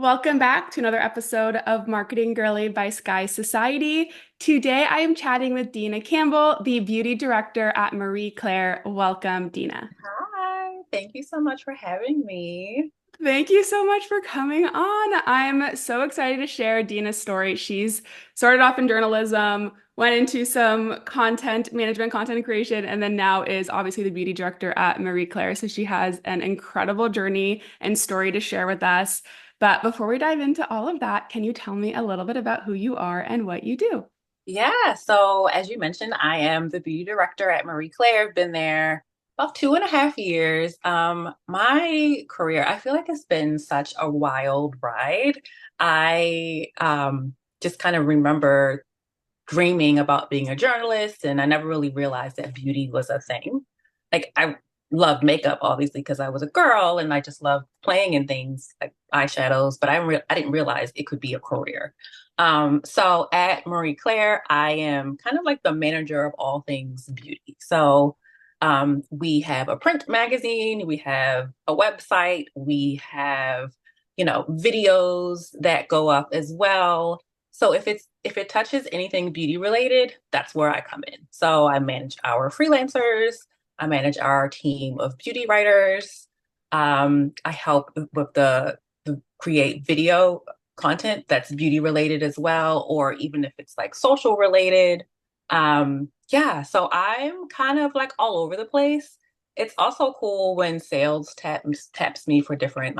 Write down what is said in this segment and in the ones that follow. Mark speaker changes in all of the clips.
Speaker 1: Welcome back to another episode of Marketing Girly by Sky Society. Today I am chatting with Deena Campbell, the beauty director at Marie Claire. Welcome, Deena.
Speaker 2: Hi, thank you so much for having me.
Speaker 1: Thank you so much for coming on. I'm so excited to share Deena's story. She's started off in journalism, went into some content management, content creation, and then now is obviously the beauty director at Marie Claire. So she has an incredible journey and story to share with us. But before we dive into all of that, can you tell me a little bit about who you are and what you do?
Speaker 2: Yeah, so as you mentioned, I am the beauty director at Marie Claire. I've been there about 2.5 years. My career, I feel like it's been such a wild ride. I just kind of remember dreaming about being a journalist, and I never really realized that beauty was a thing. Like I loved makeup, obviously, because I was a girl and I just loved playing in things like eyeshadows, but I didn't realize it could be a career. So at Marie Claire, I am kind of like the manager of all things beauty. So we have a print magazine, we have a website, we have, videos that go up as well. So if it touches anything beauty related, that's where I come in. So I manage our freelancers, I manage our team of beauty writers. I help with the create video content that's beauty related as well, or even if it's like social related. Yeah, so I'm kind of like all over the place. It's also cool when sales taps me for different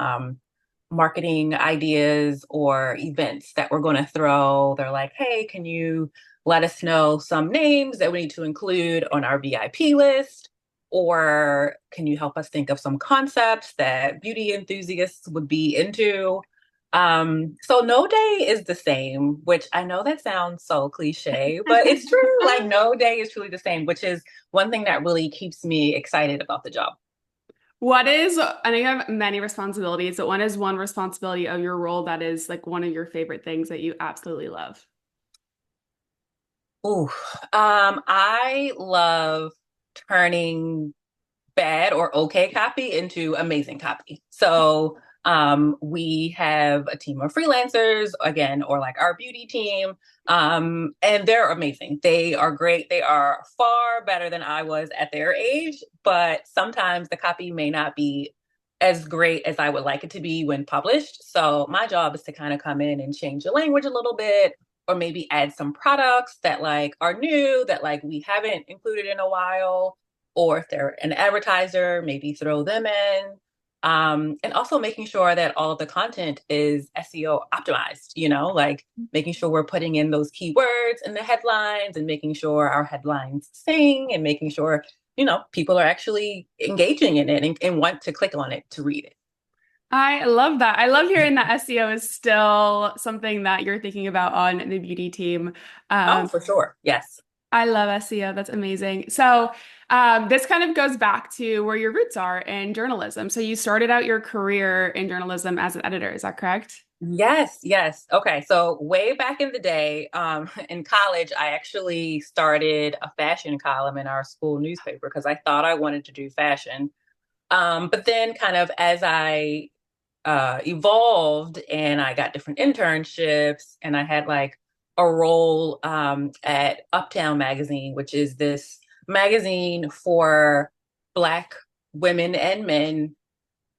Speaker 2: marketing ideas or events that we're going to throw. They're like, hey, can you let us know some names that we need to include on our VIP list? Or can you help us think of some concepts that beauty enthusiasts would be into? So no day is the same, which I know that sounds so cliche, but it's true. Like no day is truly the same, which is one thing that really keeps me excited about the job.
Speaker 1: I know you have many responsibilities, but what is one responsibility of your role that is like one of your favorite things that you absolutely love?
Speaker 2: Ooh, I love turning bad or okay copy into amazing copy. So we have a team of freelancers again, or like our beauty team, and they're amazing. They are great. They are far better than I was at their age, but sometimes the copy may not be as great as I would like it to be when published. So my job is to kind of come in and change the language a little bit, or maybe add some products that like are new that like we haven't included in a while, or if they're an advertiser, maybe throw them in. And also making sure that all of the content is SEO optimized, like making sure we're putting in those keywords in the headlines and making sure our headlines sing and making sure, people are actually engaging in it and want to click on it to read it.
Speaker 1: I love that. I love hearing that SEO is still something that you're thinking about on the beauty team.
Speaker 2: Oh,
Speaker 1: Um,
Speaker 2: for sure. Yes.
Speaker 1: I love SEO. That's amazing. So, this kind of goes back to where your roots are in journalism. So, you started out your career in journalism as an editor. Is that correct?
Speaker 2: Yes, yes. Okay, so way back in the day, in college, I actually started a fashion column in our school newspaper because I thought I wanted to do fashion. But then, kind of as I evolved and I got different internships, and I had like a role at Uptown Magazine, which is this magazine for Black women and men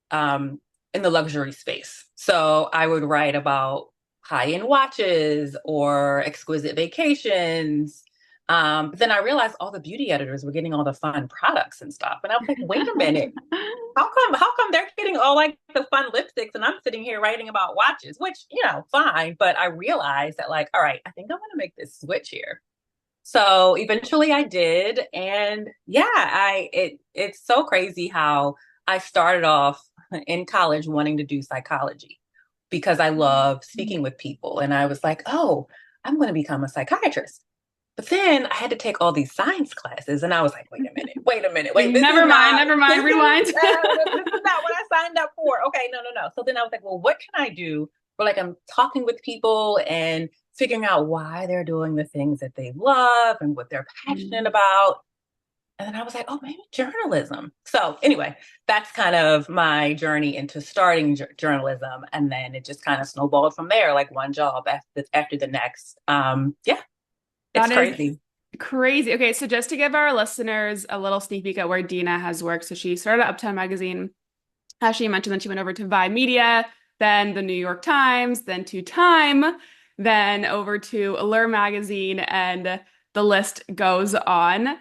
Speaker 2: um, in the luxury space. So I would write about high-end watches or exquisite vacations. But then I realized all the beauty editors were getting all the fun products and stuff. And I was like, wait a minute, how come they're getting all like the fun lipsticks and I'm sitting here writing about watches, which, fine. But I realized that like, all right, I think I'm gonna make this switch here. So eventually I did. And yeah, it's so crazy how I started off in college wanting to do psychology because I love speaking with people. And I was like, oh, I'm going to become a psychiatrist. But then I had to take all these science classes, and I was like, wait a minute, wait,
Speaker 1: Never mind, rewind.
Speaker 2: this is not what I signed up for. Okay, no, no, no. So then I was like, well, what can I do? Where like I'm talking with people and figuring out why they're doing the things that they love and what they're passionate about. And then I was like, oh, maybe journalism. So anyway, that's kind of my journey into starting journalism. And then it just kind of snowballed from there, like one job after the next. Yeah, it's
Speaker 1: That is
Speaker 2: crazy.
Speaker 1: crazy. Okay, so just to give our listeners a little sneak peek at where Deena has worked. So she started at Uptown Magazine. As she mentioned, then she went over to Vibe Media, then the New York Times, then to Time, then over to Allure Magazine, and the list goes on,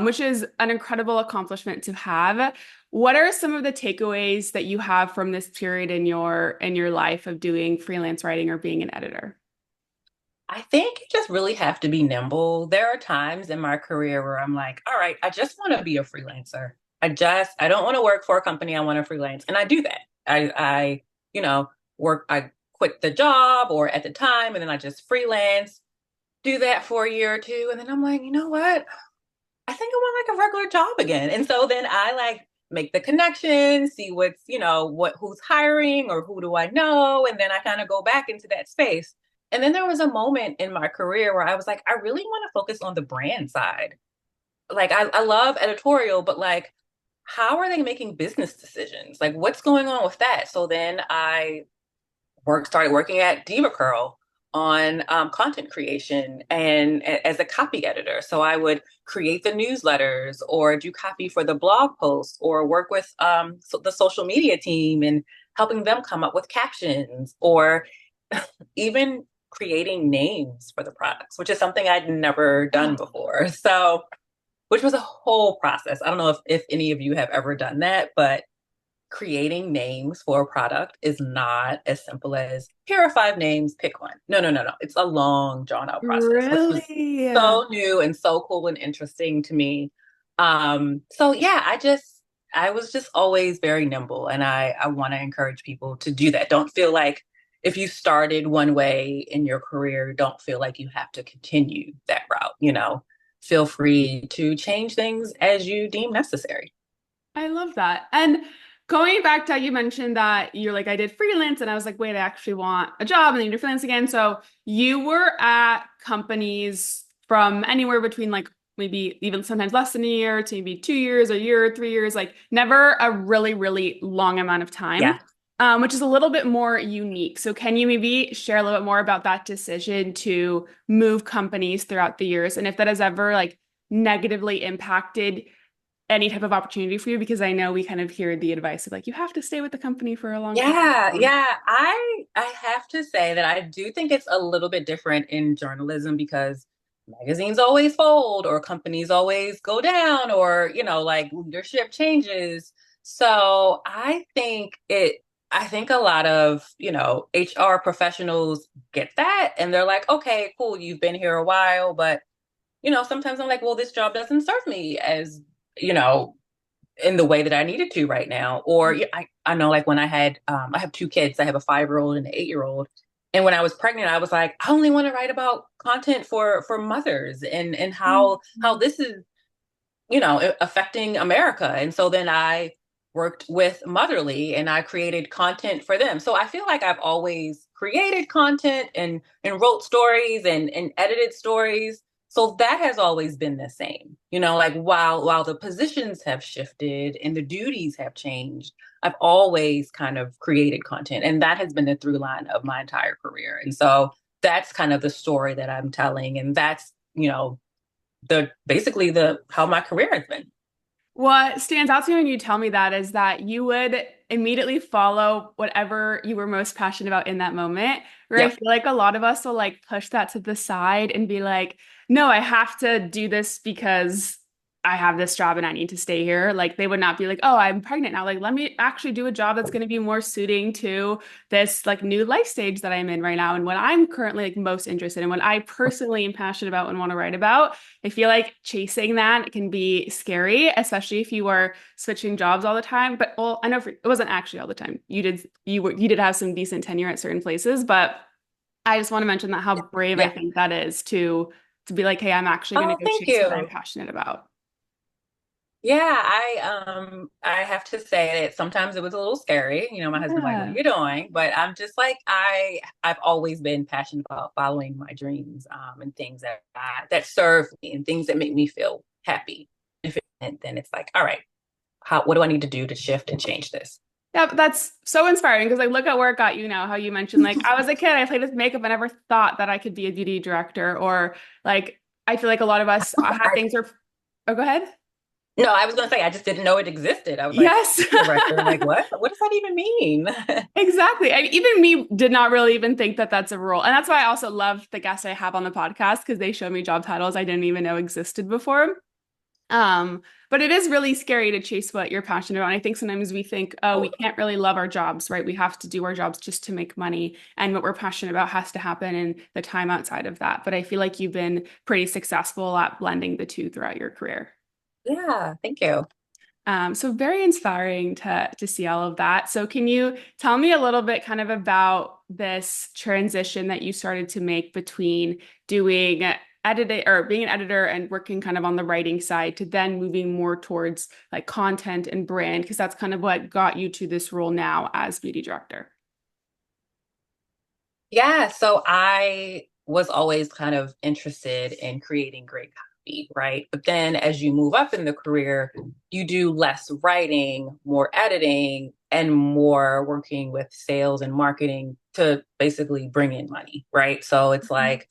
Speaker 1: which is an incredible accomplishment to have. What are some of the takeaways that you have from this period in your life of doing freelance writing or being an editor?
Speaker 2: I think you just really have to be nimble. There are times in my career where I'm like, all right, I just want to be a freelancer. I don't want to work for a company. I want to freelance. And I do that. You know, I quit the job or at the time, and then I just freelance, do that for a year or two. And then I'm like, you know what? I think I want like a regular job again. And so then I like make the connection, see who's hiring or who do I know. And then I kind of go back into that space. And then there was a moment in my career where I was like, I really want to focus on the brand side. Like I love editorial, but like, how are they making business decisions? Like what's going on with that? So then I started working at Diva Curl on content creation and as a copy editor. So I would create the newsletters or do copy for the blog posts or work with the social media team and helping them come up with captions or even creating names for the products, which is something I'd never done before. So, which was a whole process. I don't know if any of you have ever done that, but creating names for a product is not as simple as here are 5 names, pick one. No, no, no, no. It's a long, drawn out process, which was
Speaker 1: Really?
Speaker 2: so new and so cool and interesting to me. So yeah, I was just always very nimble and I want to encourage people to do that. Don't feel like if you started one way in your career, don't feel like you have to continue that route. Feel free to change things as you deem necessary.
Speaker 1: I love that. And going back to how you mentioned that you're like, I did freelance, and I was like, wait, I actually want a job, and then you do freelance again. So you were at companies from anywhere between like maybe even sometimes less than a year to maybe 2 years, a year, 3 years, like never a really, really long amount of time,
Speaker 2: Yeah.
Speaker 1: which is a little bit more unique. So can you maybe share a little bit more about that decision to move companies throughout the years, and if that has ever like negatively impacted any type of opportunity for you? Because I know we kind of hear the advice of like you have to stay with the company for a long period
Speaker 2: Yeah,
Speaker 1: of time.
Speaker 2: yeah. I have to say that I do think it's a little bit different in journalism because magazines always fold or companies always go down or, like leadership changes. So I think a lot of, HR professionals get that and they're like, okay, cool, you've been here a while, but sometimes I'm like, well, this job doesn't serve me as, you know, in the way that I needed to right now. Or yeah, I know like when I have 2 kids, I have a 5-year-old and an 8-year-old. And when I was pregnant, I was like, I only want to write about content for mothers and how this is, affecting America. And so then I worked with Motherly and I created content for them. So I feel like I've always created content and wrote stories and edited stories. So that has always been the same. Like while the positions have shifted and the duties have changed, I've always kind of created content. And that has been the through line of my entire career. And so that's kind of the story that I'm telling. And that's, the basically the how my career has been.
Speaker 1: What stands out to me when you tell me that is that you would immediately follow whatever you were most passionate about in that moment. Where I
Speaker 2: Yep.
Speaker 1: feel like a lot of us will like push that to the side and be like, no, I have to do this because I have this job and I need to stay here. Like they would not be like, oh, I'm pregnant now. Like let me actually do a job that's going to be more suiting to this like new life stage that I'm in right now and what I'm currently like most interested in, what I personally am passionate about and want to write about. I feel like chasing that can be scary, especially if you are switching jobs all the time. But well, I know it wasn't actually all the time. You did have some decent tenure at certain places, but I just want to mention that how brave I
Speaker 2: Yeah.
Speaker 1: think that is to be like, hey, I'm actually going to
Speaker 2: Oh,
Speaker 1: go
Speaker 2: thank
Speaker 1: chase what I'm
Speaker 2: you.
Speaker 1: passionate about.
Speaker 2: Yeah, I have to say that sometimes it was a little scary. My husband's like, "What are
Speaker 1: Yeah.
Speaker 2: you doing?" But I'm just like I've always been passionate about following my dreams and things that serve me and things that make me feel happy. then it's like, all right, what do I need to do to shift and change this?
Speaker 1: Yeah, but that's so inspiring because like look at where it got you now, how you mentioned like I was a kid, I played with makeup, I never thought that I could be a beauty director or like I feel like a lot of us had
Speaker 2: I,
Speaker 1: things where oh go ahead.
Speaker 2: no, I was going to say, I just didn't know it existed. I was like,
Speaker 1: Yes.
Speaker 2: beauty director, like what? What does that even mean?
Speaker 1: Exactly. Even me did not really even think that that's a role. And that's why I also love the guests I have on the podcast because they show me job titles I didn't even know existed before. Um, but it is really scary to chase what you're passionate about. And I think sometimes we think, oh, we can't really love our jobs, right? We have to do our jobs just to make money. And what we're passionate about has to happen in the time outside of that. But I feel like you've been pretty successful at blending the two throughout your career.
Speaker 2: Yeah, thank you.
Speaker 1: So very inspiring to see all of that. So can you tell me a little bit kind of about this transition that you started to make between doing editing or being an editor and working kind of on the writing side to then moving more towards like content and brand, because that's kind of what got you to this role now as beauty director.
Speaker 2: Yeah, so I was always kind of interested in creating great copy, right? But then as you move up in the career, you do less writing, more editing, and more working with sales and marketing to basically bring in money, right? So it's
Speaker 1: Mhm.
Speaker 2: like,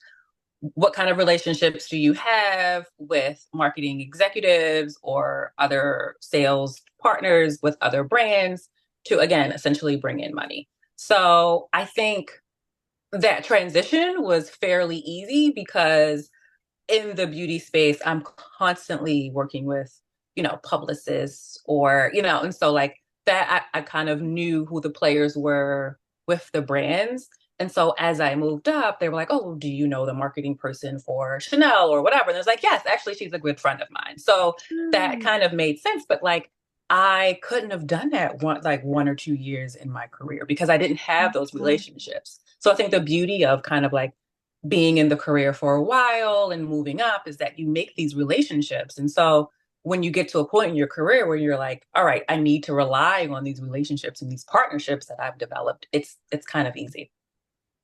Speaker 2: what kind of relationships do you have with marketing executives or other sales partners with other brands to, again, essentially bring in money? So I think that transition was fairly easy because in the beauty space, I'm constantly working with, publicists or, and so like that, I kind of knew who the players were with the brands. And so as I moved up, they were like, oh, do you know the marketing person for Chanel or whatever? And I was like, yes, actually, she's a good friend of mine. So that
Speaker 1: Mm.
Speaker 2: kind of made sense. But like, I couldn't have done that 1 or 2 years in my career because I didn't have those relationships. So I think the beauty of kind of like being in the career for a while and moving up is that you make these relationships. And so when you get to a point in your career where you're like, all right, I need to rely on these relationships and these partnerships that I've developed, it's kind of easy.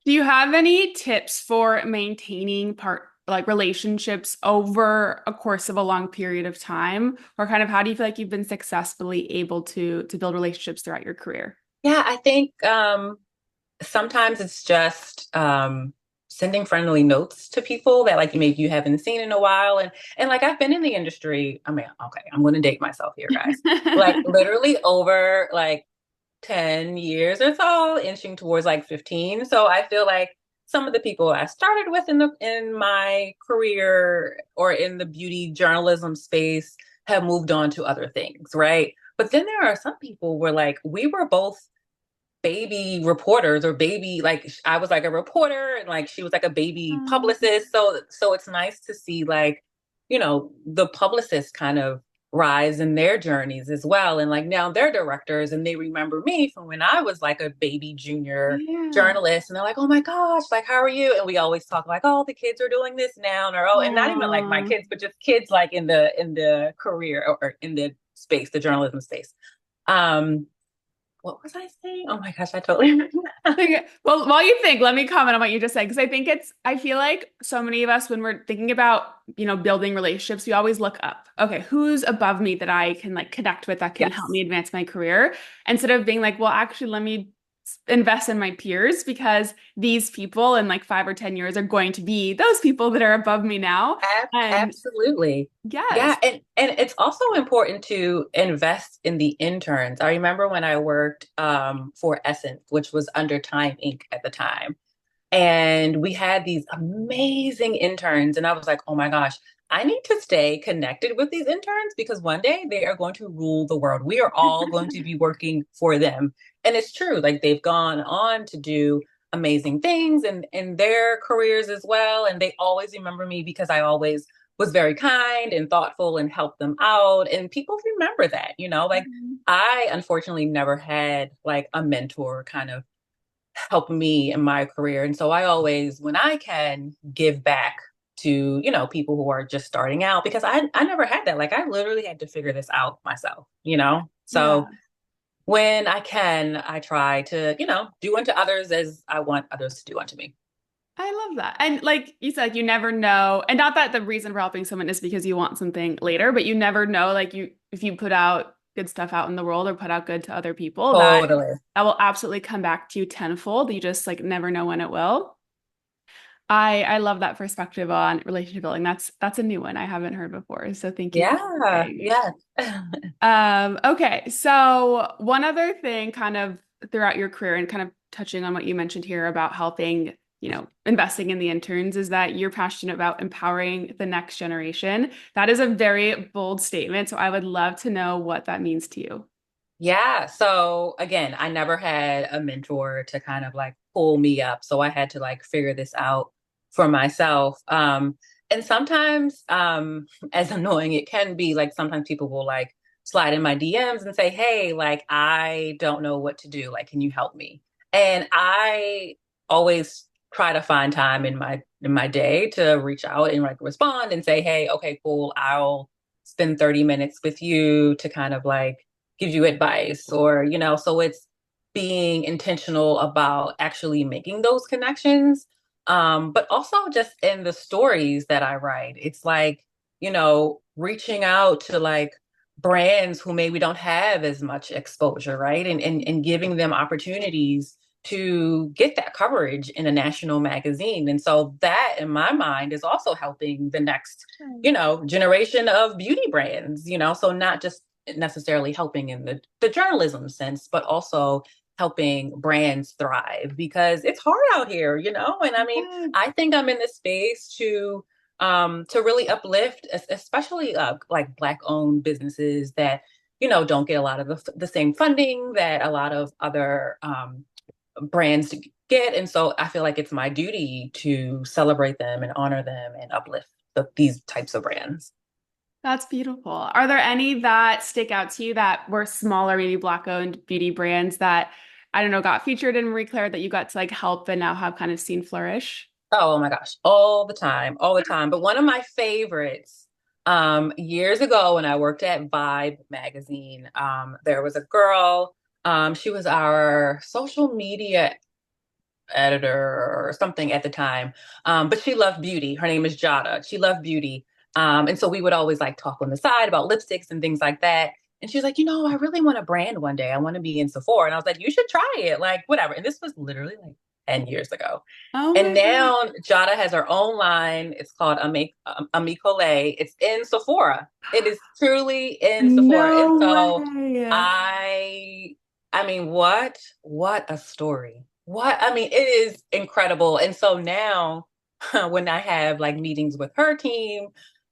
Speaker 1: Do you have any tips for maintaining part like relationships over a course of a long period of time? Or kind of how do you feel like you've been successfully able to build relationships throughout your career?
Speaker 2: Yeah, I think sometimes it's just sending friendly notes to people that like maybe you haven't seen in a while. And like I've been in the industry, I mean, okay, I'm gonna date myself here, guys. Like literally over like 10 years or so, inching towards like 15. So I feel like some of the people I started with in my career or in the beauty journalism space have moved on to other things, right? But then there are some people where like we were both baby reporters or baby like I was like a reporter and like she was like a baby
Speaker 1: Um,
Speaker 2: publicist. So it's nice to see like, the publicists kind of rise in their journeys as well. And like now they're directors and they remember me from when I was like a baby junior
Speaker 1: yeah.
Speaker 2: journalist and they're like, oh my gosh, like how are you? And we always talk like, oh, the kids are doing this now or oh, and not even like my
Speaker 1: Aw.
Speaker 2: kids, but just kids like in the career or in the space, the journalism space. Um, what was I saying? Oh my gosh, I totally
Speaker 1: Okay. Well, while you think, let me comment on what you just said because I think I feel like so many of us, when we're thinking about, building relationships, we always look up. Okay, who's above me that I can like connect with that can help
Speaker 2: Yes,
Speaker 1: me advance my career instead of being like, well, actually, let me invest in my peers because these people in like 5 or 10 years are going to be those people that are above me now. And
Speaker 2: absolutely. Yeah,
Speaker 1: yes.
Speaker 2: and it's also important to invest in the interns. I remember when I worked for Essence, which was under Time Inc. at the time. And we had these amazing interns. And I was like, oh my gosh, I need to stay connected with these interns because one day they are going to rule the world. We are all going to be working for them. And it's true. Like they've gone on to do amazing things and in their careers as well. And they always remember me because I always was very kind and thoughtful and helped them out. And people remember that, like
Speaker 1: Mhm.
Speaker 2: I unfortunately never had like a mentor kind of help me in my career. And so I always, when I can, give back to, people who are just starting out because I never had that. Like I literally had to figure this out myself. So
Speaker 1: Yeah.
Speaker 2: when I can, I try to, do unto others as I want others to do unto me.
Speaker 1: I love that. And like you said, you never know. And not that the reason for helping someone is because you want something later, but you never know, like you if you put out good stuff out in the world or put out good to other people,
Speaker 2: Totally.
Speaker 1: that will absolutely come back to you tenfold. You just like never know when it will. I love that perspective on relationship building. That's a new one I haven't heard before. So thank you for
Speaker 2: Yeah,
Speaker 1: sharing.
Speaker 2: yeah.
Speaker 1: Okay, so one other thing kind of throughout your career and kind of touching on what you mentioned here about helping, investing in the interns is that you're passionate about empowering the next generation. That is a very bold statement, so I would love to know what that means to you.
Speaker 2: Yeah. So again, I never had a mentor to kind of like pull me up. So I had to like figure this out for myself. And sometimes, as annoying it can be, like sometimes people will like slide in my DMs and say, "Hey, like I don't know what to do. Like, can you help me?" And I always try to find time in my day to reach out and like respond and say, "Hey, okay, cool. I'll spend 30 minutes with you to kind of like gives you advice or so it's being intentional about actually making those connections, but also just in the stories that I write it's like reaching out to like brands who maybe don't have as much exposure, right, and giving them opportunities to get that coverage in a national magazine. And so that in my mind is also helping the next generation of beauty brands, so not just necessarily helping in the journalism sense, but also helping brands thrive because it's hard out here, And I mean,
Speaker 1: Yeah.
Speaker 2: I think I'm in the space to really uplift, especially like Black owned businesses that don't get a lot of the same funding that a lot of other brands get. And so I feel like it's my duty to celebrate them and honor them and uplift these types of brands.
Speaker 1: That's beautiful. Are there any that stick out to you that were smaller, maybe Black-owned beauty brands that, I don't know, got featured in Marie Claire that you got to like help and now have kind of seen flourish?
Speaker 2: Oh my gosh, all the time, all the time. But one of my favorites, years ago when I worked at Vibe magazine, there was a girl, she was our social media editor or something at the time. But she loved beauty. Her name is Jada. She loved beauty. And so we would always like talk on the side about lipsticks and things like that. And she was like, I really want a brand one day. I want to be in Sephora. And I was like, you should try it. Like, whatever. And this was literally like 10 years ago.
Speaker 1: Oh
Speaker 2: And
Speaker 1: my God.
Speaker 2: now Jada has her own line. It's called Amicole. It's in Sephora. It is truly in Sephora. And
Speaker 1: No
Speaker 2: so
Speaker 1: way.
Speaker 2: I I mean, what a story. What I mean, it is incredible. And so now when I have like meetings with her team,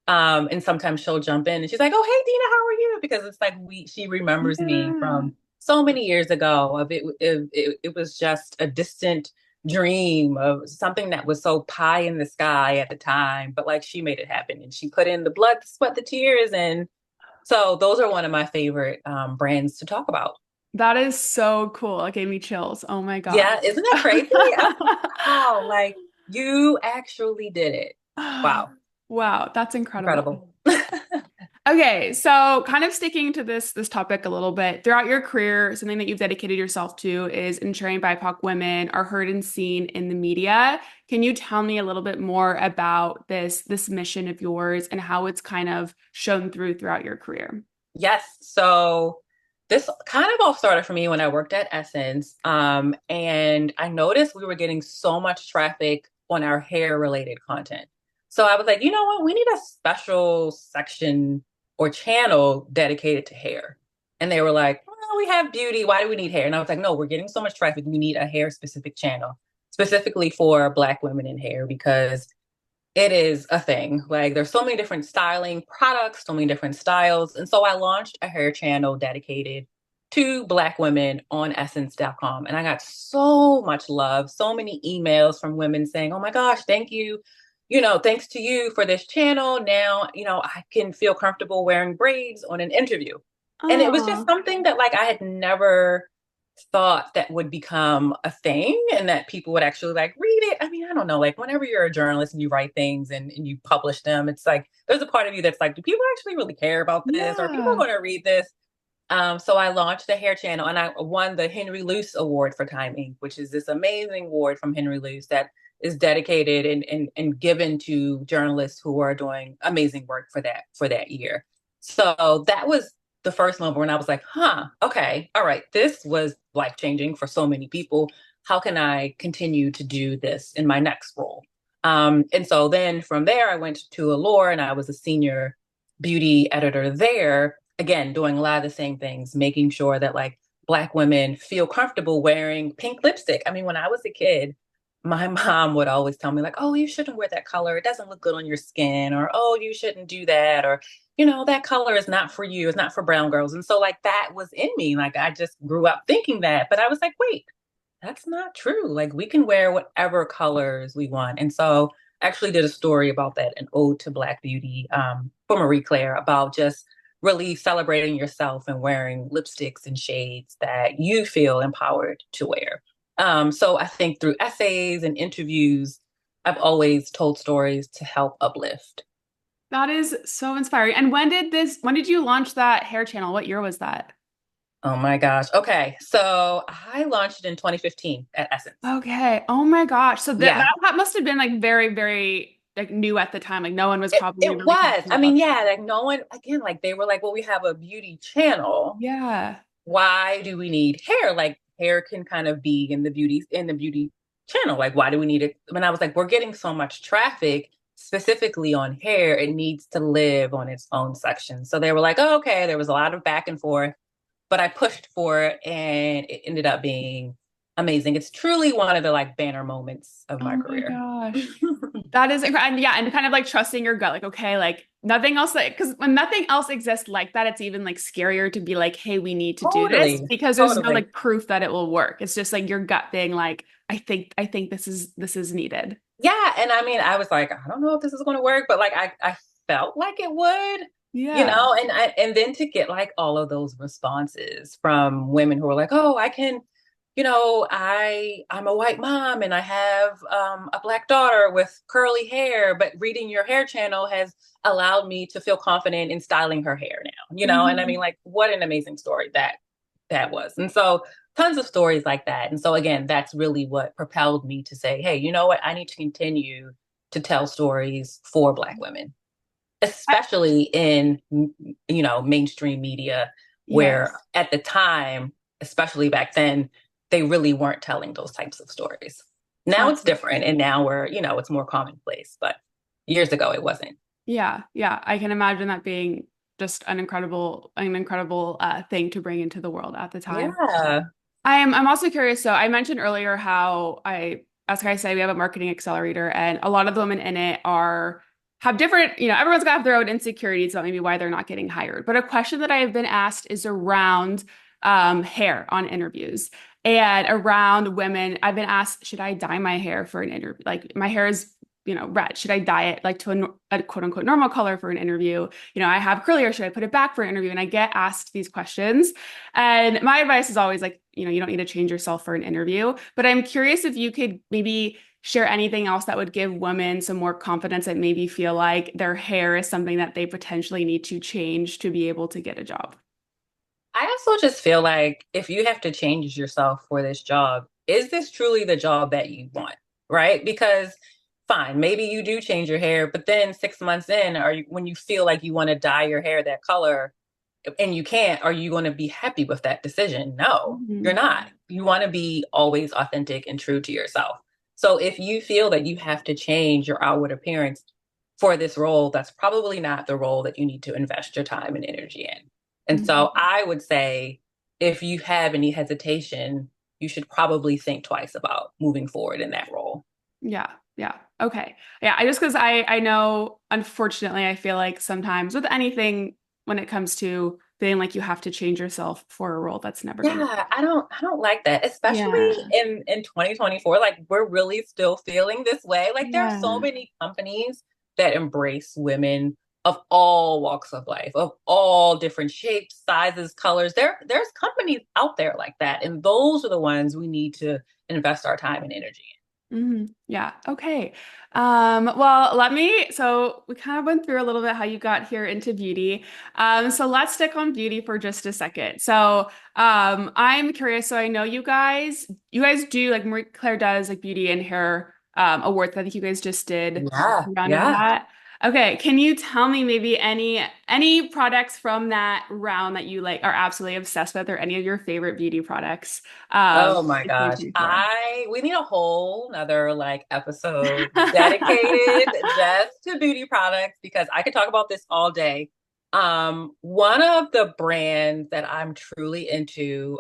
Speaker 2: and sometimes she'll jump in and she's like, "Oh, hey Dina, how are you?" Because it's like she remembers me
Speaker 1: Yeah.
Speaker 2: from so many years ago of it was just a distant dream of something that was so pie in the sky at the time, but like she made it happen and she put in the blood, the sweat, the tears. And so those are one of my favorite brands to talk about.
Speaker 1: That is so cool. It gave me chills. Oh my God.
Speaker 2: Yeah, isn't that crazy? I'm like, wow, like you actually did it. Wow,
Speaker 1: Wow, that's incredible.
Speaker 2: incredible.
Speaker 1: Okay, so kind of sticking to this topic a little bit, throughout your career, something that you've dedicated yourself to is ensuring BIPOC women are heard and seen in the media. Can you tell me a little bit more about this mission of yours and how it's kind of shown throughout your career?
Speaker 2: Yes. So this kind of all started for me when I worked at Essence. And I noticed we were getting so much traffic on our hair related content. So I was like, you know what? We need a special section or channel dedicated to hair. And they were like, well, we have beauty. Why do we need hair? And I was like, no, we're getting so much traffic. We need a hair specific channel specifically for Black women in hair because it is a thing. Like there's so many different styling products, so many different styles. And so I launched a hair channel dedicated to Black women on essence.com. And I got so much love, so many emails from women saying, "Oh my gosh, thank you. Thanks to you for this channel. Now, I can feel comfortable wearing braids on an interview." And it was just
Speaker 1: Oh,
Speaker 2: something that like I had never thought that would become a thing and that people would actually like read it. I mean, I don't know, like whenever you're a journalist and you write things and you publish them, it's like there's a part of you that's like, do people actually really care about this? Or are people
Speaker 1: yeah.
Speaker 2: going to read this? So I launched the hair channel and I won the Henry Luce Award for timing, which is this amazing award from Henry Luce that is dedicated and given to journalists who are doing amazing work for that year. So that was the first moment when I was like, huh, okay, all right, this was life changing for so many people. How can I continue to do this in my next role? And so then from there, I went to Allure and I was a senior beauty editor there, again, doing a lot of the same things, making sure that like Black women feel comfortable wearing pink lipstick. I mean, when I was a kid, my mom would always tell me, like, oh, you shouldn't wear that color. It doesn't look good on your skin. Or, oh, you shouldn't do that. Or, that color is not for you. It's not for brown girls. And so, like, that was in me. Like, I just grew up thinking that. But I was like, wait, that's not true. Like we can wear whatever colors we want. And so I actually did a story about that, an ode to Black beauty for Marie Claire about just really celebrating yourself and wearing lipsticks and shades that you feel empowered to wear. So I think through essays and interviews, I've always told stories to help uplift.
Speaker 1: That is so inspiring. And when did you launch that hair channel? What year was that?
Speaker 2: Oh my gosh. Okay. So I launched it in 2015 at Essence.
Speaker 1: Okay. Oh my gosh. So
Speaker 2: Yeah.
Speaker 1: that must have been like very, very like new at the time. Like no one was
Speaker 2: It,
Speaker 1: probably
Speaker 2: it
Speaker 1: really
Speaker 2: was.
Speaker 1: talking
Speaker 2: I
Speaker 1: about
Speaker 2: mean,
Speaker 1: that.
Speaker 2: yeah, like no one, again, like they were like, well, we have a beauty channel.
Speaker 1: Yeah.
Speaker 2: Why do we need hair? Like hair can kind of be in the beauty channel. Like, why do we need it? When I was like, we're getting so much traffic specifically on hair, it needs to live on its own section. So they were like, oh, okay, there was a lot of back and forth, but I pushed for it and it ended up being amazing. It's truly one of the like banner moments of my
Speaker 1: Oh my
Speaker 2: career.
Speaker 1: gosh. That is incredible. And yeah, and kind of like trusting your gut, like, okay, like nothing else like because when nothing else exists like that, it's even like scarier to be like, hey, we need to do this
Speaker 2: Totally,
Speaker 1: because there's no
Speaker 2: totally.
Speaker 1: like proof that it will work. It's just like your gut being like, I think this is needed.
Speaker 2: Yeah, and I mean, I was like, I don't know if this is going to work, but like I felt like it would,
Speaker 1: Yeah.
Speaker 2: and then to get like all of those responses from women who are like, oh, I can, I'm a white mom and I have a Black daughter with curly hair, but reading your hair channel has allowed me to feel confident in styling her hair now, and I mean,
Speaker 1: Mhm.
Speaker 2: like, what an amazing story that was. And so tons of stories like that. And so again, that's really what propelled me to say, hey, you know what? I need to continue to tell stories for Black women,
Speaker 1: I-
Speaker 2: especially in mainstream media, where
Speaker 1: yes.
Speaker 2: at the time, especially back then, they really weren't telling those types of stories. Now it's different, and now it's more commonplace, but years ago it wasn't.
Speaker 1: Yeah, yeah. I can imagine that being just an incredible thing to bring into the world at the time.
Speaker 2: Yeah.
Speaker 1: I'm also curious. So I mentioned earlier how as I say, we have a marketing accelerator, and a lot of the women in it are have different, everyone's got to have their own insecurities about maybe why they're not getting hired. But a question that I have been asked is around hair on interviews and around women. I've been asked, should I dye my hair for an interview? Like my hair is red. Should I dye it like to a quote unquote normal color for an interview? I have curly hair. Should I put it back for an interview? And I get asked these questions. And my advice is always like, you don't need to change yourself for an interview. But I'm curious if you could maybe share anything else that would give women some more confidence and maybe feel like their hair is something that they potentially need to change to be able to get a job.
Speaker 2: I also just feel like if you have to change yourself for this job, is this truly the job that you want? Right? Because fine, maybe you do change your hair, but then 6 months in, when you feel like you want to dye your hair that color and you can't, are you going to be happy with that decision? No, you're
Speaker 1: Mhm.
Speaker 2: not. You want to be always authentic and true to yourself. So if you feel that you have to change your outward appearance for this role, that's probably not the role that you need to invest your time and energy in. And so
Speaker 1: Mhm.
Speaker 2: I would say if you have any hesitation, you should probably think twice about moving forward in that role.
Speaker 1: Yeah. Yeah. Okay. Yeah. I just because I know, unfortunately, I feel like sometimes with anything when it comes to feeling like you have to change yourself for a role, that's never going to
Speaker 2: Yeah, I don't like that, especially
Speaker 1: Yeah.
Speaker 2: in 2024. Like we're really still feeling this way. Like there are so
Speaker 1: Yeah.
Speaker 2: many companies that embrace women of all walks of life, of all different shapes, sizes, colors. There's companies out there like that, and those are the ones we need to invest our time and energy
Speaker 1: Yeah. Okay. So we kind of went through a little bit how you got here into beauty. So let's stick on beauty for just a second. I'm curious. So I know you guys do like Marie Claire does like beauty and hair awards. I think you guys just did
Speaker 2: Yeah,
Speaker 1: a round of
Speaker 2: yeah.
Speaker 1: that. Okay. Can you tell me maybe any products from that round that you like are absolutely obsessed with, or any of your favorite beauty products
Speaker 2: Oh my
Speaker 1: in
Speaker 2: gosh.
Speaker 1: 2024?
Speaker 2: We need a whole another like episode dedicated just to beauty products because I could talk about this all day. One of the brands that I'm truly into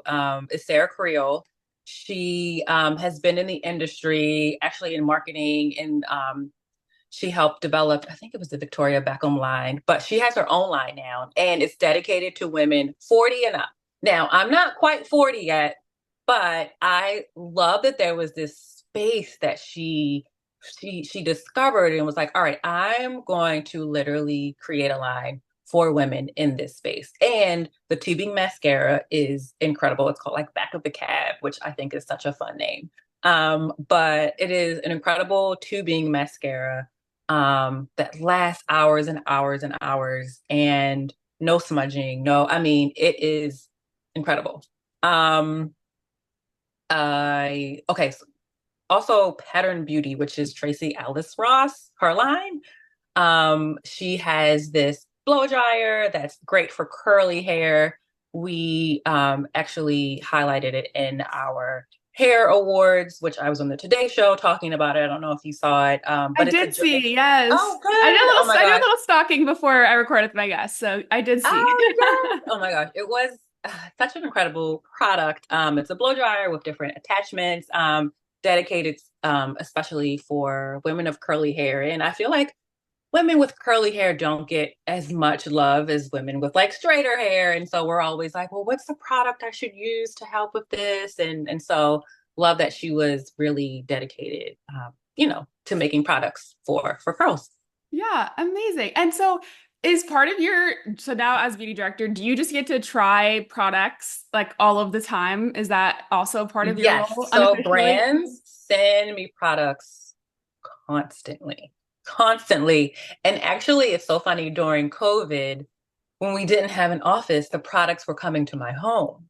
Speaker 2: is Sarah Creel. She has been in the industry, actually in marketing, and she helped develop, I think it was the Victoria Beckham line, but she has her own line now, and it's dedicated to women 40 and up. Now, I'm not quite 40 yet, but I love that there was this space that she discovered and was like, all right, I'm going to literally create a line for women in this space. And the tubing mascara is incredible. It's called like Back of the Cab, which I think is such a fun name. But it is an incredible tubing mascara that lasts hours and hours and hours and no smudging. No, I mean, it is incredible. Um, okay, so also Pattern Beauty, which is Tracy Alice Ross, her line. She has this blow dryer that's great for curly hair. We actually highlighted it in our hair awards, which I was on the Today Show talking about it. I don't know if you saw it,
Speaker 1: I
Speaker 2: but
Speaker 1: did
Speaker 2: it's
Speaker 1: see, yes.
Speaker 2: oh good. Oh my
Speaker 1: I did a
Speaker 2: gosh.
Speaker 1: little stalking before I recorded with my guests, so I did see.
Speaker 2: Oh yes. Oh my gosh. It was such an incredible product. It's a blow dryer with different attachments, dedicated especially for women of curly hair. And I feel like women with curly hair don't get as much love as women with like straighter hair. And so we're always like, well, what's the product I should use to help with this? And so love that she was really dedicated, to making products for curls.
Speaker 1: Yeah, amazing. And so is part of so now as beauty director, do you just get to try products like all of the time? Is that also part of your
Speaker 2: Yes.
Speaker 1: role
Speaker 2: So
Speaker 1: unofficially?
Speaker 2: brands send me products constantly, constantly. And actually, it's so funny during COVID, when we didn't have an office, the products were coming to my home.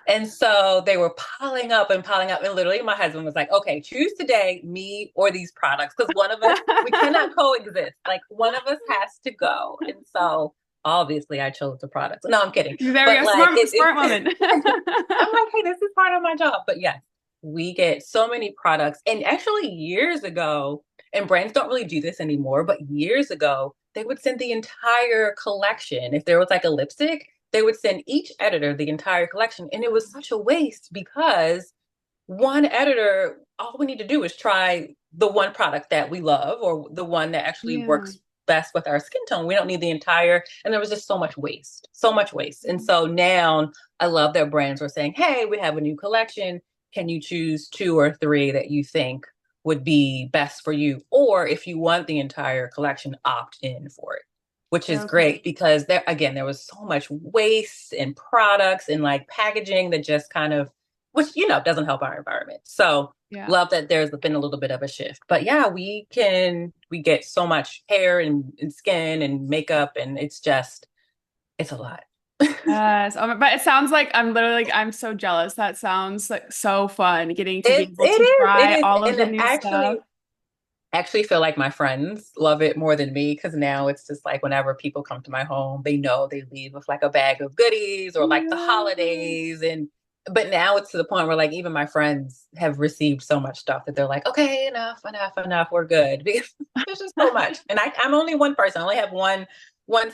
Speaker 2: And so they were piling up and piling up. And literally, my husband was like, okay, choose today, me or these products. Because one of us, we cannot coexist. Like, one of us has to go. And so obviously, I chose the products. No, I'm kidding.
Speaker 1: There we
Speaker 2: But
Speaker 1: go.
Speaker 2: like,
Speaker 1: Smart woman.
Speaker 2: I'm like, hey, this is part of my job. But yes, we get so many products. And actually, years ago, and brands don't really do this anymore, but years ago, they would send the entire collection. If there was like a lipstick, they would send each editor the entire collection. And it was such a waste because one editor, all we need to do is try the one product that we love or the one that actually
Speaker 1: Yeah.
Speaker 2: works best with our skin tone. We don't need the entire, and there was just so much waste, so much waste. And so now I love that brands are saying, hey, we have a new collection. Can you choose two or three that you think would be best for you? Or if you want the entire collection, opt in for it, which is
Speaker 1: Okay.
Speaker 2: great because there was so much waste in products and like packaging that just kind of, which, doesn't help our environment. So
Speaker 1: Yeah.
Speaker 2: love that there's been a little bit of a shift. But yeah, we get so much hair and skin and makeup, and it's a lot.
Speaker 1: Yes. But it sounds like I'm so jealous. That sounds like so fun getting to be able to
Speaker 2: It
Speaker 1: try
Speaker 2: is.
Speaker 1: all of
Speaker 2: And
Speaker 1: the new stuff.
Speaker 2: actually feel like my friends love it more than me because now it's just like whenever people come to my home, they know they leave with like a bag of goodies or like the holidays.
Speaker 1: Yes.
Speaker 2: And but now it's to the point where like even my friends have received so much stuff that they're like, okay, enough, we're good. Because there's just so much. And I'm only one person, I only have one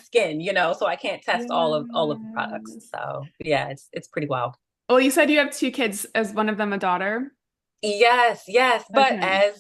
Speaker 2: skin, so I can't test all of the products.
Speaker 1: Yes.
Speaker 2: So yeah, it's pretty wild.
Speaker 1: Well, you said you have two kids, as one of them a daughter.
Speaker 2: Yes, yes. But
Speaker 1: Okay.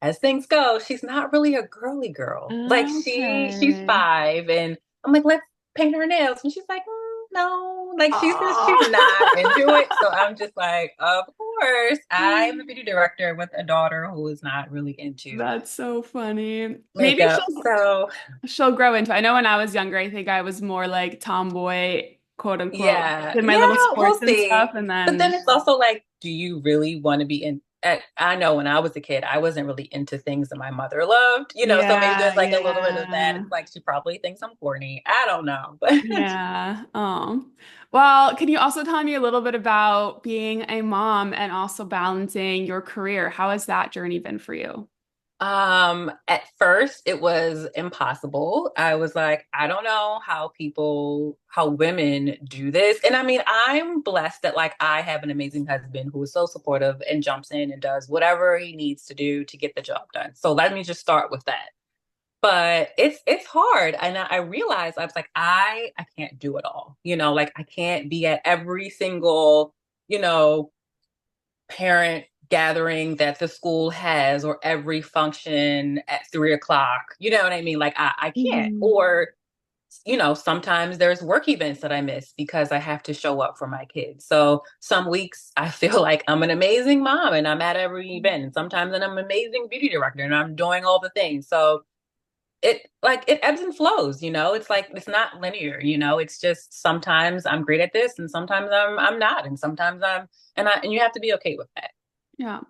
Speaker 2: as things go, she's not really a girly girl. Like she's
Speaker 1: Okay.
Speaker 2: 5, and I'm like, let's paint her nails, and she's like, no, like she's not into it. So
Speaker 1: Oh,
Speaker 2: I'm just like, of course, I am a beauty director with a daughter who is not really into
Speaker 1: that's so funny. Maybe
Speaker 2: makeup. So
Speaker 1: she'll grow into it. I know when I was younger, I think I was more like tomboy, quote unquote,
Speaker 2: yeah,
Speaker 1: did my
Speaker 2: yeah,
Speaker 1: little
Speaker 2: we'll
Speaker 1: sports and stuff,
Speaker 2: see.
Speaker 1: and
Speaker 2: But then
Speaker 1: then
Speaker 2: it's also like, do you really want to be in? I know when I was a kid, I wasn't really into things that my mother loved, so maybe
Speaker 1: Yeah,
Speaker 2: there's like a little bit of that.
Speaker 1: yeah.
Speaker 2: It's like she probably thinks I'm corny. I don't know, but
Speaker 1: Yeah. Well, can you also tell me a little bit about being a mom and also balancing your career? How has that journey been for you?
Speaker 2: At first it was impossible. I was like, I don't know how women do this. And I mean, I'm blessed that like I have an amazing husband who is so supportive and jumps in and does whatever he needs to do to get the job done. So let me just start with that. But it's hard. And I realized I was like, I can't do it all. Like I can't be at every single, you know, parent gathering that the school has or every function at 3 o'clock. You know what I mean? Like I can't.
Speaker 1: Mhm.
Speaker 2: Or, sometimes there's work events that I miss because I have to show up for my kids. So some weeks I feel like I'm an amazing mom and I'm at every event. And sometimes I'm an amazing beauty director and I'm doing all the things. So it ebbs and flows, it's like it's not linear, it's just sometimes I'm great at this and sometimes I'm not and sometimes and you have to be okay with that.
Speaker 1: Yeah.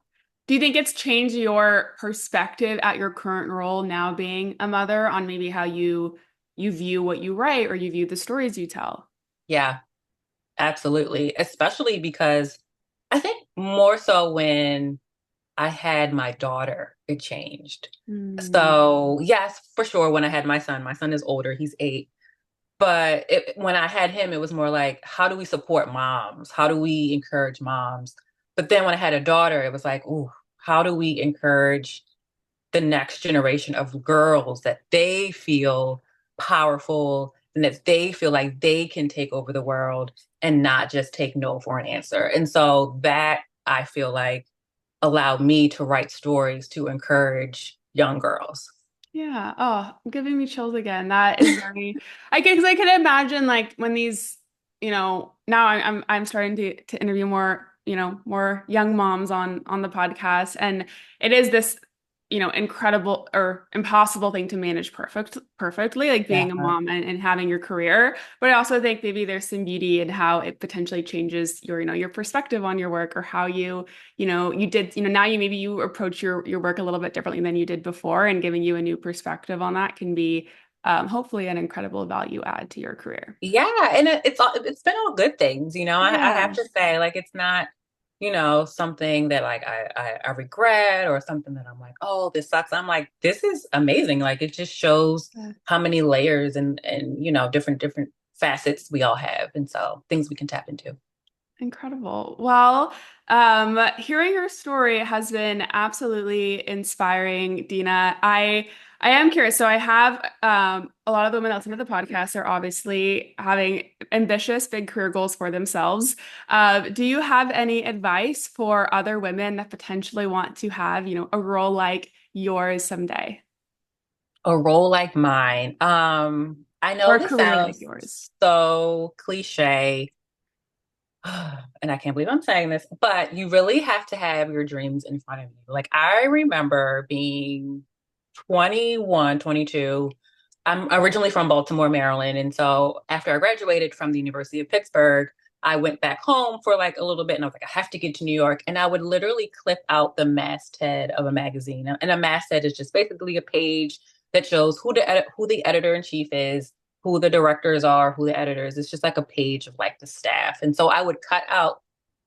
Speaker 1: Do you think it's changed your perspective at your current role now being a mother on maybe how you view what you write or you view the stories you tell?
Speaker 2: Yeah, absolutely, especially because I think more so when I had my daughter, it changed.
Speaker 1: Mm.
Speaker 2: So yes, for sure, when I had my son is older, he's 8. But when I had him, it was more like, how do we support moms? How do we encourage moms? But then when I had a daughter, it was like, oh, how do we encourage the next generation of girls that they feel powerful and that they feel like they can take over the world and not just take no for an answer? And so that I feel like allowed me to write stories to encourage young girls.
Speaker 1: Yeah. Oh, giving me chills again. That is very, I guess I can imagine like when these, now I'm starting to interview more, more young moms on the podcast. And it is this, incredible or impossible thing to manage perfectly, like
Speaker 2: Yeah.
Speaker 1: being a mom and having your career. But I also think maybe there's some beauty in how it potentially changes your, your perspective on your work or how you did, now maybe you approach your work a little bit differently than you did before, and giving you a new perspective on that can be hopefully an incredible value add to your career.
Speaker 2: Yeah, and it's been all good things, I
Speaker 1: Yeah.
Speaker 2: have to say, like it's not, something that like I regret or something that I'm like, oh, this sucks. I'm like, this is amazing. Like it just shows how many layers and different facets we all have, and so things we can tap into.
Speaker 1: Incredible. Well, hearing your story has been absolutely inspiring, Deena. I am curious. So I have a lot of the women that listen to the podcast are obviously having ambitious, big career goals for themselves. Do you have any advice for other women that potentially want to have, a role like yours someday,
Speaker 2: A role like mine. I
Speaker 1: or
Speaker 2: know
Speaker 1: a
Speaker 2: this
Speaker 1: career like
Speaker 2: sounds
Speaker 1: yours?
Speaker 2: so cliche, and I can't believe I'm saying this, but you really have to have your dreams in front of you. Like I remember being 21, 22. I'm originally from Baltimore, Maryland. And so after I graduated from the University of Pittsburgh, I went back home for like a little bit and I was like, I have to get to New York. And I would literally clip out the masthead of a magazine. And a masthead is just basically a page that shows who the editor in chief is, who the directors are, who the editors. It's just like a page of like the staff. And so I would cut out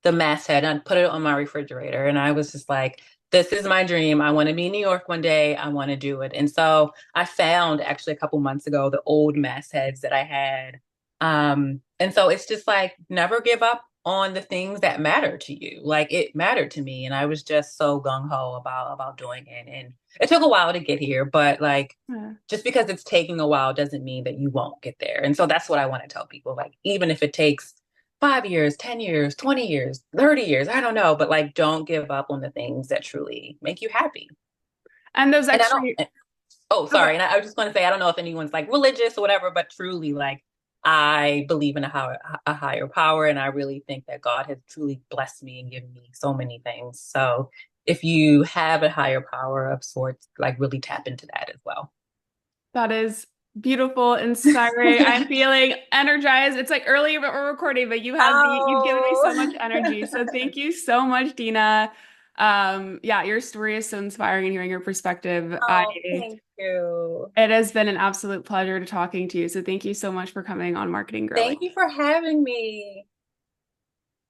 Speaker 2: the masthead and I'd put it on my refrigerator. And I was just like, this is my dream. I want to be in New York one day. I want to do it. And so I found actually a couple months ago the old mastheads that I had. And so it's just like never give up on the things that matter to you. Like it mattered to me, and I was just so gung ho about doing it. And it took a while to get here, but like
Speaker 1: Yeah.
Speaker 2: just because it's taking a while doesn't mean that you won't get there. And so that's what I want to tell people. Like even if it takes 5 years, 10 years, 20 years, 30 years, I don't know, but like don't give up on the things that truly make you happy.
Speaker 1: And those
Speaker 2: And I
Speaker 1: extra,
Speaker 2: don't, oh,
Speaker 1: okay.
Speaker 2: sorry. And I was just going to say, I don't know if anyone's like religious or whatever, but truly, like, I believe in a higher power. And I really think that God has truly blessed me and given me so many things. So if you have a higher power of sorts, like, really tap into that as well.
Speaker 1: That is beautiful, inspiring. I'm feeling energized. It's like early, but we're recording, but you've given me so much
Speaker 2: Oh,
Speaker 1: energy. So thank you so much, Deena. Yeah, your story is so inspiring and hearing your perspective.
Speaker 2: Oh, thank you.
Speaker 1: It has been an absolute pleasure to talking to you. So thank you so much for coming on Marketing
Speaker 2: Thank
Speaker 1: Girly.
Speaker 2: you for having me.